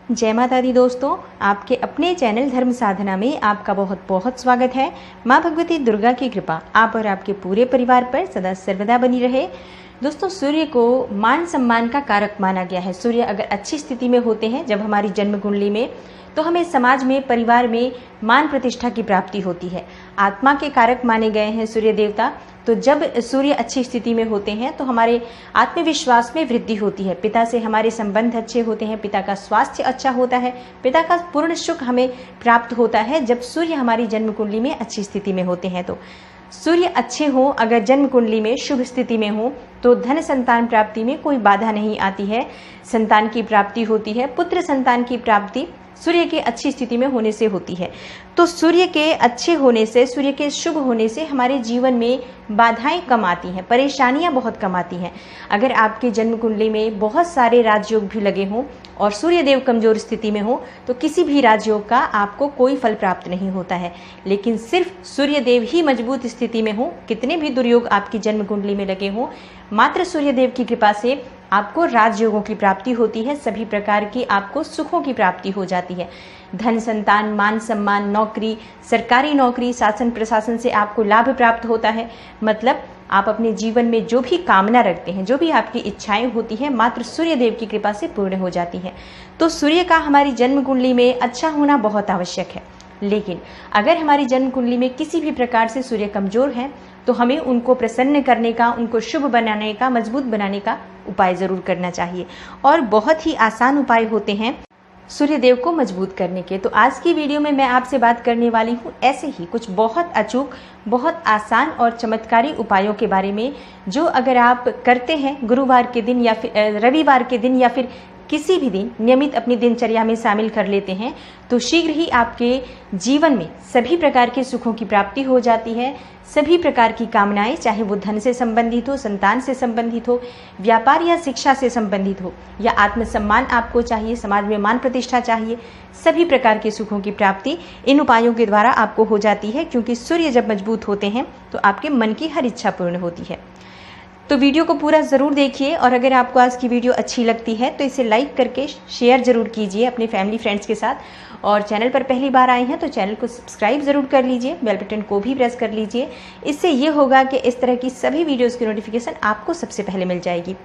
जय माता दी दोस्तों, आपके अपने चैनल धर्म साधना में आपका बहुत बहुत स्वागत है। माँ भगवती दुर्गा की कृपा आप और आपके पूरे परिवार पर सदा सर्वदा बनी रहे। दोस्तों, सूर्य को मान सम्मान का कारक माना गया है। सूर्य अगर अच्छी स्थिति में होते हैं जब हमारी जन्म कुंडली में, तो हमें समाज में, परिवार में मान प्रतिष्ठा की प्राप्ति होती है। आत्मा के कारक माने गए हैं सूर्य देवता। तो जब सूर्य अच्छी स्थिति में होते हैं तो हमारे आत्मविश्वास में वृद्धि होती है, पिता से हमारे संबंध अच्छे होते हैं, पिता का स्वास्थ्य अच्छा होता है, पिता का पूर्ण सुख हमें प्राप्त होता है जब सूर्य हमारी जन्म कुंडली में अच्छी स्थिति में होते हैं। तो सूर्य अच्छे हो, अगर जन्म कुंडली में शुभ स्थिति में हो, तो धन संतान प्राप्ति में कोई बाधा नहीं आती है, संतान की प्राप्ति होती है। पुत्र संतान की प्राप्ति सूर्य के अच्छी स्थिति में होने से होती है। तो सूर्य के अच्छे होने से, सूर्य के शुभ होने से हमारे जीवन में बाधाएं कम आती हैं, परेशानियां बहुत कम आती हैं। अगर आपके जन्म कुंडली में बहुत सारे राजयोग भी लगे हों और सूर्य देव कमजोर स्थिति में हो, तो किसी भी राजयोग का आपको कोई फल प्राप्त नहीं होता है। लेकिन सिर्फ सूर्य देव ही मजबूत स्थिति में हो, कितने भी दुर्योग आपकी जन्म कुंडली में लगे हों, मात्र सूर्य देव की कृपा से आपको राजयोगों की प्राप्ति होती है। सभी प्रकार की आपको सुखों की प्राप्ति हो जाती है। धन संतान, मान सम्मान, नौकरी, सरकारी नौकरी, शासन प्रशासन से आपको लाभ प्राप्त होता है। मतलब आप अपने जीवन में जो भी कामना रखते हैं, जो भी आपकी इच्छाएं होती है, मात्र सूर्य देव की कृपा से पूर्ण हो जाती है। तो सूर्य का हमारी जन्म कुंडली में अच्छा होना बहुत आवश्यक है। लेकिन अगर हमारी जन्म कुंडली में किसी भी प्रकार से सूर्य कमजोर है, तो हमें उनको प्रसन्न करने का, उनको शुभ बनाने का, मजबूत बनाने का उपाय जरूर करना चाहिए। और बहुत ही आसान उपाय होते हैं सूर्य देव को मजबूत करने के। तो आज की वीडियो में मैं आपसे बात करने वाली हूँ ऐसे ही कुछ बहुत अचूक, बहुत आसान और चमत्कारी उपायों के बारे में, जो अगर आप करते हैं गुरुवार के दिन या फिर रविवार के दिन या फिर किसी भी दिन नियमित अपनी दिनचर्या में शामिल कर लेते हैं, तो शीघ्र ही आपके जीवन में सभी प्रकार के सुखों की प्राप्ति हो जाती है। सभी प्रकार की कामनाएं, चाहे वो धन से संबंधित हो, संतान से संबंधित हो, व्यापार या शिक्षा से संबंधित हो, या आत्मसम्मान आपको चाहिए, समाज में मान प्रतिष्ठा चाहिए, सभी प्रकार के सुखों की प्राप्ति इन उपायों के द्वारा आपको हो जाती है। क्योंकि सूर्य जब मजबूत होते हैं तो आपके मन की हर इच्छा पूर्ण होती है। तो वीडियो को पूरा ज़रूर देखिए, और अगर आपको आज की वीडियो अच्छी लगती है तो इसे लाइक करके शेयर ज़रूर कीजिए अपने फैमिली फ्रेंड्स के साथ। और चैनल पर पहली बार आए हैं तो चैनल को सब्सक्राइब ज़रूर कर लीजिए, बेल बटन को भी प्रेस कर लीजिए। इससे ये होगा कि इस तरह की सभी वीडियोज़ की नोटिफिकेशन आपको सबसे पहले मिल जाएगी।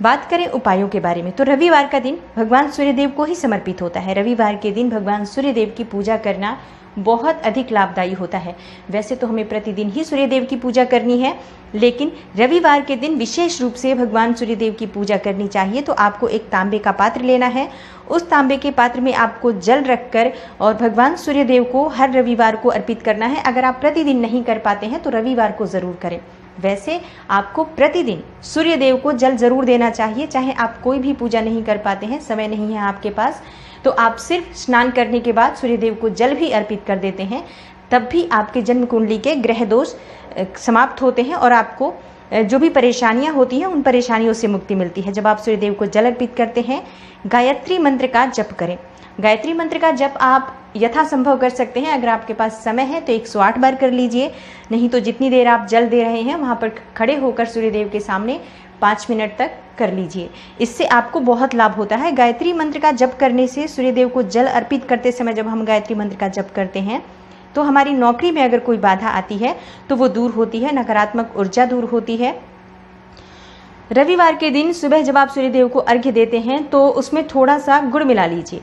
बात करें उपायों के बारे में, तो रविवार का दिन भगवान सूर्यदेव को ही समर्पित होता है। रविवार के दिन भगवान सूर्यदेव की पूजा करना बहुत अधिक लाभदायी होता है। वैसे तो हमें प्रतिदिन ही सूर्यदेव की पूजा करनी है, लेकिन रविवार के दिन विशेष रूप से भगवान सूर्यदेव की पूजा करनी चाहिए। तो आपको एक तांबे का पात्र लेना है। उस तांबे के पात्र में आपको जल रखकर और भगवान सूर्यदेव को हर रविवार को अर्पित करना है। अगर आप प्रतिदिन नहीं कर पाते हैं तो रविवार को ज़रूर करें। वैसे आपको प्रतिदिन सूर्यदेव को जल जरूर देना चाहिए, चाहे आप कोई भी पूजा नहीं कर पाते हैं, समय नहीं है आपके पास, तो आप सिर्फ स्नान करने के बाद सूर्यदेव को जल भी अर्पित कर देते हैं, तब भी आपके जन्म कुंडली के ग्रह दोष समाप्त होते हैं और आपको जो भी परेशानियां होती हैं उन परेशानियों से मुक्ति मिलती है। जब आप सूर्यदेव को जल अर्पित करते हैं, गायत्री मंत्र का जप करें। गायत्री मंत्र का जप आप यथासंभव कर सकते हैं। अगर आपके पास समय है तो 108 बार कर लीजिए, नहीं तो जितनी देर आप जल दे रहे हैं वहाँ पर खड़े होकर सूर्यदेव के सामने 5 मिनट तक कर लीजिए। इससे आपको बहुत लाभ होता है। गायत्री मंत्र का जप करने से, सूर्यदेव को जल अर्पित करते समय जब हम गायत्री मंत्र का जप करते हैं, तो हमारी नौकरी में अगर कोई बाधा आती है तो वो दूर होती है, नकारात्मक ऊर्जा दूर होती है। रविवार के दिन सुबह जब आप सूर्यदेव को अर्घ्य देते हैं तो उसमें थोड़ा सा गुड़ मिला लीजिए।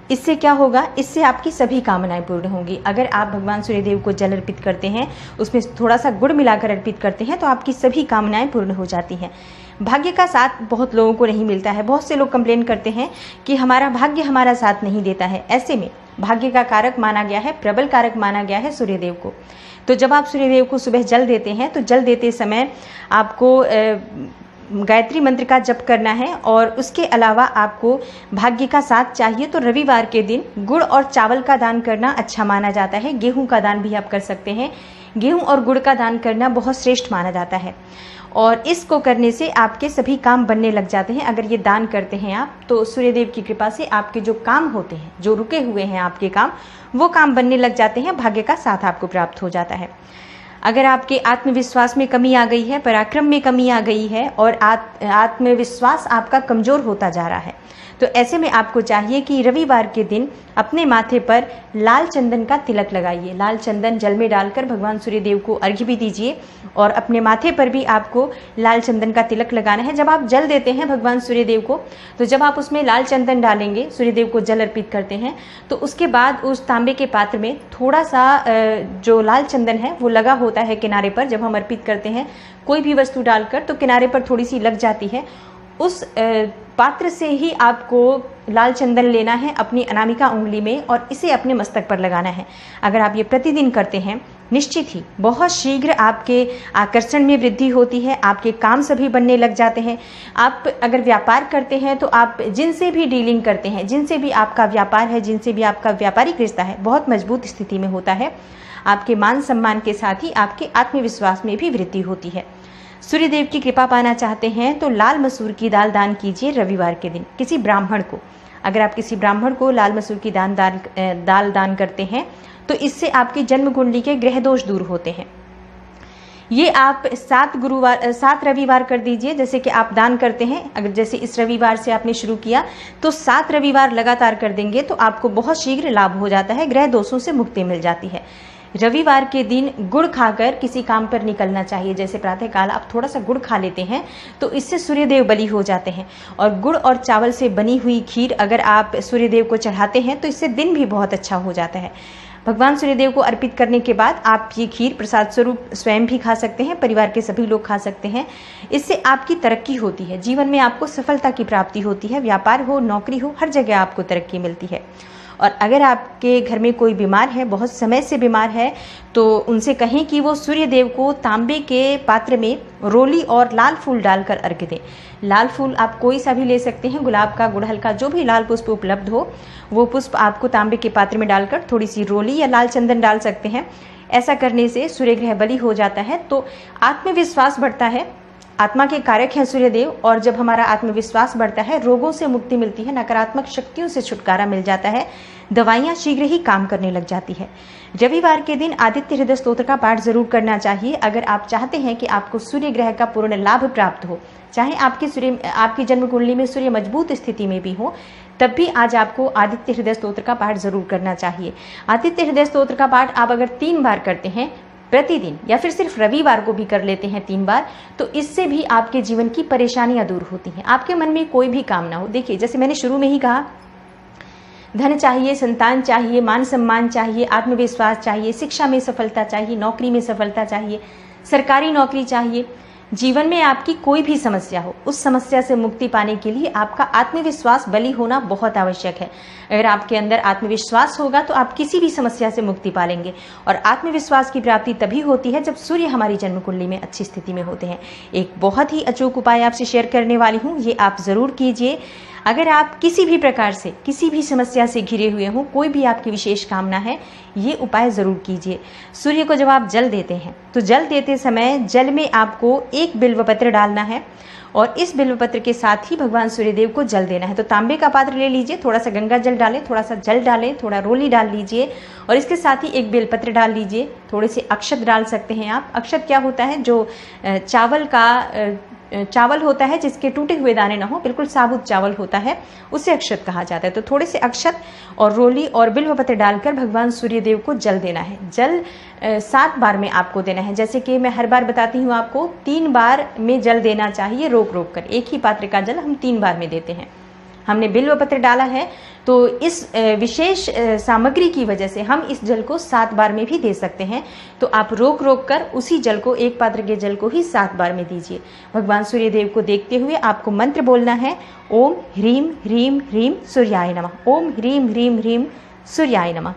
इससे क्या होगा, इससे आपकी सभी कामनाएं पूर्ण होंगी। अगर आप भगवान सूर्यदेव को जल अर्पित करते हैं, उसमें थोड़ा सा गुड़ मिलाकर अर्पित करते हैं, तो आपकी सभी कामनाएं पूर्ण हो जाती हैं। भाग्य का साथ बहुत लोगों को नहीं मिलता है। बहुत से लोग कंप्लेन करते हैं कि हमारा भाग्य हमारा साथ नहीं देता है। ऐसे में भाग्य का कारक माना गया है, प्रबल कारक माना गया है सूर्यदेव को। तो जब आप सूर्यदेव को सुबह जल देते हैं तो जल देते समय आपको गायत्री मंत्र का जप करना है, और उसके अलावा आपको भाग्य का साथ चाहिए तो रविवार के दिन गुड़ और चावल का दान करना अच्छा माना जाता है। गेहूं का दान भी आप कर सकते हैं। गेहूं और गुड़ का दान करना बहुत श्रेष्ठ माना जाता है, और इसको करने से आपके सभी काम बनने लग जाते हैं। अगर ये दान करते हैं आप, तो सूर्यदेव की कृपा से आपके जो काम होते हैं, जो रुके हुए हैं आपके काम, वो काम बनने लग जाते हैं। भाग्य का साथ आपको प्राप्त हो जाता है। अगर आपके आत्मविश्वास में कमी आ गई है, पराक्रम में कमी आ गई है और आत्मविश्वास आपका कमज़ोर होता जा रहा है, तो ऐसे में आपको चाहिए कि रविवार के दिन अपने माथे पर लाल चंदन का तिलक लगाइए। लाल चंदन जल में डालकर भगवान सूर्यदेव को अर्घ्य भी दीजिए और अपने माथे पर भी आपको लाल चंदन का तिलक लगाना है। जब आप जल देते हैं भगवान सूर्यदेव को, तो जब आप उसमें लाल चंदन डालेंगे, सूर्यदेव को जल अर्पित करते हैं, तो उसके बाद उस तांबे के पात्र में थोड़ा सा जो लाल चंदन है वो लगा होता है किनारे पर। जब हम अर्पित करते हैं कोई भी वस्तु डालकर तो किनारे पर थोड़ी सी लग जाती है। उस पात्र से ही आपको लाल चंदन लेना है अपनी अनामिका उंगली में और इसे अपने मस्तक पर लगाना है। अगर आप ये प्रतिदिन करते हैं, निश्चित ही बहुत शीघ्र आपके आकर्षण में वृद्धि होती है, आपके काम सभी बनने लग जाते हैं। आप अगर व्यापार करते हैं तो आप जिनसे भी डीलिंग करते हैं, जिनसे भी आपका व्यापार है, जिनसे भी आपका व्यापारिक रिश्ता है, बहुत मजबूत स्थिति में होता है। आपके मान सम्मान के साथ ही आपके आत्मविश्वास में भी वृद्धि होती है। सूर्यदेव की कृपा पाना चाहते हैं तो लाल मसूर की दाल दान कीजिए रविवार के दिन किसी ब्राह्मण को। अगर आप किसी ब्राह्मण को लाल मसूर की दाल दान करते हैं तो इससे आपकी जन्म कुंडली के ग्रह दोष दूर होते हैं। ये आप 7 रविवार कर दीजिए। जैसे कि आप दान करते हैं, अगर जैसे इस रविवार से आपने शुरू किया तो 7 रविवार लगातार कर देंगे तो आपको बहुत शीघ्र लाभ हो जाता है, ग्रह दोषों से मुक्ति मिल जाती है। रविवार के दिन गुड़ खाकर किसी काम पर निकलना चाहिए। जैसे प्रातःकाल आप थोड़ा सा गुड़ खा लेते हैं तो इससे सूर्यदेव बली हो जाते हैं। और गुड़ और चावल से बनी हुई खीर अगर आप सूर्यदेव को चढ़ाते हैं तो इससे दिन भी बहुत अच्छा हो जाता है। भगवान सूर्यदेव को अर्पित करने के बाद आप ये खीर प्रसाद स्वरूप स्वयं भी खा सकते हैं, परिवार के सभी लोग खा सकते हैं। इससे आपकी तरक्की होती है, जीवन में आपको सफलता की प्राप्ति होती है। व्यापार हो, नौकरी हो, हर जगह आपको तरक्की मिलती है। और अगर आपके घर में कोई बीमार है, बहुत समय से बीमार है, तो उनसे कहें कि वो सूर्यदेव को तांबे के पात्र में रोली और लाल फूल डालकर अर्घ्य दें। लाल फूल आप कोई सा भी ले सकते हैं, गुलाब का, गुड़हल का, जो भी लाल पुष्प उपलब्ध हो वो पुष्प आपको तांबे के पात्र में डालकर थोड़ी सी रोली या लाल चंदन डाल सकते हैं। ऐसा करने से सूर्य ग्रह बली हो जाता है तो आत्मविश्वास बढ़ता है। आत्मा के कारक हैं सूर्यदेव, और जब हमारा आत्मविश्वास बढ़ता है, रोगों से मुक्ति मिलती है, नकारात्मक शक्तियों से छुटकारा मिल जाता है, दवाइयाँ शीघ्र ही काम करने लग जाती है। रविवार के दिन आदित्य हृदय स्तोत्र का पाठ जरूर करना चाहिए। अगर आप चाहते हैं कि आपको सूर्य ग्रह का पूर्ण लाभ प्राप्त हो, चाहे आपकी जन्म कुंडली में सूर्य मजबूत स्थिति में भी हो, तब भी आज आपको आदित्य हृदय स्तोत्र का पाठ जरूर करना चाहिए। आदित्य हृदय स्तोत्र का पाठ आप अगर 3 बार करते हैं प्रतिदिन, या फिर सिर्फ रविवार को भी कर लेते हैं 3 बार, तो इससे भी आपके जीवन की परेशानियां दूर होती हैं। आपके मन में कोई भी कामना हो, देखिए जैसे मैंने शुरू में ही कहा, धन चाहिए, संतान चाहिए, मान सम्मान चाहिए, आत्मविश्वास चाहिए, शिक्षा में सफलता चाहिए, नौकरी में सफलता चाहिए, सरकारी नौकरी चाहिए, जीवन में आपकी कोई भी समस्या हो, उस समस्या से मुक्ति पाने के लिए आपका आत्मविश्वास बली होना बहुत आवश्यक है। अगर आपके अंदर आत्मविश्वास होगा तो आप किसी भी समस्या से मुक्ति पा लेंगे। और आत्मविश्वास की प्राप्ति तभी होती है जब सूर्य हमारी जन्म कुंडली में अच्छी स्थिति में होते हैं। एक बहुत ही अचूक उपाय आपसे शेयर करने वाली हूँ, ये आप जरूर कीजिए। अगर आप किसी भी प्रकार से, किसी भी समस्या से घिरे हुए हों, कोई भी आपकी विशेष कामना है, ये उपाय जरूर कीजिए। सूर्य को जब आप जल देते हैं तो जल देते समय जल में आपको 1 बिल्वपत्र डालना है और इस बिल्वपत्र के साथ ही भगवान सूर्यदेव को जल देना है। तो तांबे का पात्र ले लीजिए, थोड़ा सा गंगा जल डालें, थोड़ा सा जल डालें, थोड़ा रोली डाल लीजिए और इसके साथ ही 1 बेलपत्र डाल लीजिए। थोड़े से अक्षत डाल सकते हैं आप। अक्षत क्या होता है? जो चावल होता है जिसके टूटे हुए दाने ना हो, बिल्कुल साबुत चावल होता है, उसे अक्षत कहा जाता है। तो थोड़े से अक्षत और रोली और बिल्वपत्र डालकर भगवान सूर्यदेव को जल देना है। जल 7 बार में आपको देना है। जैसे कि मैं हर बार बताती हूँ आपको, 3 बार में जल देना चाहिए, रोक रोक कर। एक ही पात्र का जल हम 3 बार में देते हैं। हमने बिल्वपत्र डाला है तो इस विशेष सामग्री की वजह से हम इस जल को 7 बार में भी दे सकते हैं। तो आप रोक रोक कर उसी जल को, एक पात्र के जल को ही 7 बार में दीजिए। भगवान सूर्यदेव को देखते हुए आपको मंत्र बोलना है, ओम ह्रीम ह्रीम ह्रीम सूर्याय नमः। ओम ह्रीम ह्रीम ह्रीम सूर्याय नमः।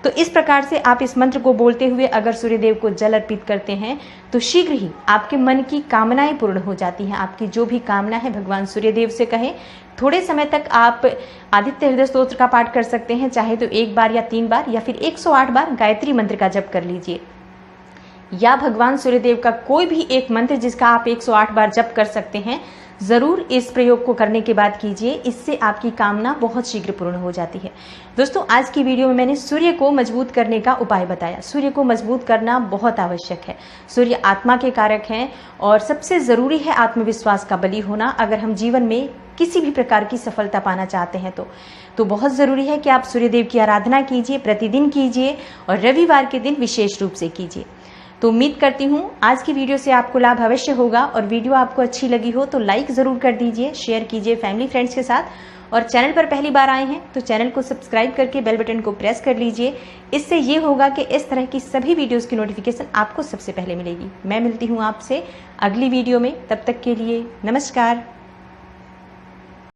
तो इस प्रकार से आप इस मंत्र को बोलते हुए अगर सूर्यदेव को जल अर्पित करते हैं तो शीघ्र ही आपके मन की कामनाएं पूर्ण हो जाती हैं। आपकी जो भी कामना है भगवान सूर्यदेव से कहें। थोड़े समय तक आप आदित्य हृदय स्तोत्र का पाठ कर सकते हैं, चाहे तो 1 बार या 3 बार या फिर 108 बार गायत्री मंत्र का जप कर लीजिए, या भगवान सूर्यदेव का कोई भी एक मंत्र जिसका आप 108 बार जप कर सकते हैं। ज़रूर इस प्रयोग को करने के बाद कीजिए, इससे आपकी कामना बहुत शीघ्र पूर्ण हो जाती है। दोस्तों, आज की वीडियो में मैंने सूर्य को मजबूत करने का उपाय बताया। सूर्य को मजबूत करना बहुत आवश्यक है। सूर्य आत्मा के कारक हैं और सबसे ज़रूरी है आत्मविश्वास का बली होना। अगर हम जीवन में किसी भी प्रकार की सफलता पाना चाहते हैं तो बहुत ज़रूरी है कि आप सूर्यदेव की आराधना कीजिए, प्रतिदिन कीजिए और रविवार के दिन विशेष रूप से कीजिए। तो उम्मीद करती हूँ आज की वीडियो से आपको लाभ अवश्य होगा, और वीडियो आपको अच्छी लगी हो तो लाइक ज़रूर कर दीजिए, शेयर कीजिए फैमिली फ्रेंड्स के साथ, और चैनल पर पहली बार आए हैं तो चैनल को सब्सक्राइब करके बेल बटन को प्रेस कर लीजिए। इससे ये होगा कि इस तरह की सभी वीडियोस की नोटिफिकेशन आपको सबसे पहले मिलेगी। मैं मिलती हूँ आपसे अगली वीडियो में, तब तक के लिए नमस्कार।